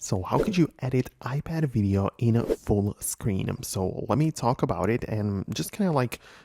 So how could you edit iPad video in a full screen? So let me talk about it and just kind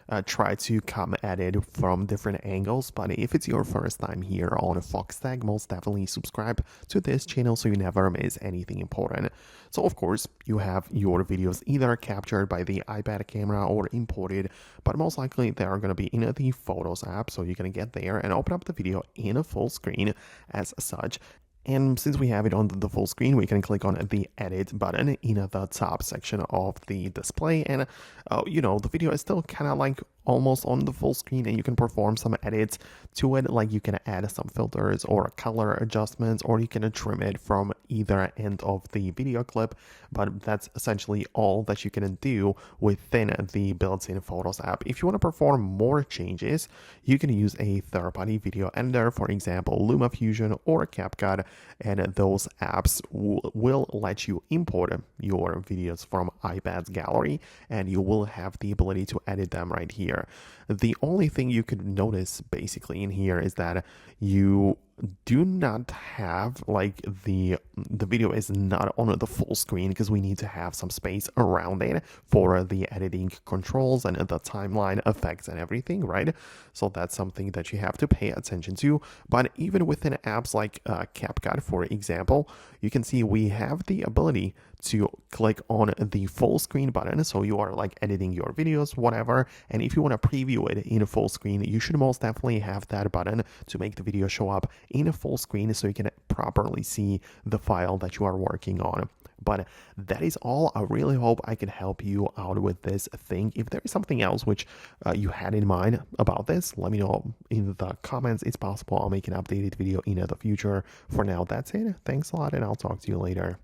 of try to come at it from different angles. But if it's your first time here on Foxtecc, most definitely subscribe to this channel so you never miss anything important. So of course, you have your videos either captured by the iPad camera or imported, but most likely they are going to be in the Photos app. So you're going to get there and open up the video in a full screen as such. And since we have it on the full screen, we can click on the edit button in the top section of the display. And, the video is still kind of like almost on the full screen, and you can perform some edits to it. Like you can add some filters or color adjustments, or you can trim it from either end of the video clip. But that's essentially all that you can do within the built-in Photos app. If you want to perform more changes, you can use a third-party video editor, for example, LumaFusion or CapCut, and those apps will let you import your videos from iPad's gallery, and you will have the ability to edit them right here. The only thing you could notice basically in here is that you do not have the video is not on the full screen because we need to have some space around it for the editing controls and the timeline effects and everything, right? So that's something that you have to pay attention to. But even within apps like CapCut, for example, you can see we have the ability to click on the full screen button. So you are like editing your videos, whatever. And if you want to preview it in a full screen, you should most definitely have that button to make the video show up in a full screen so you can properly see the file that you are working on. But that is all. I really hope I can help you out with this thing. If there is something else which you had in mind about this, let me know in the comments. It's possible I'll make an updated video in the future. For now, that's it. Thanks a lot, and I'll talk to you later.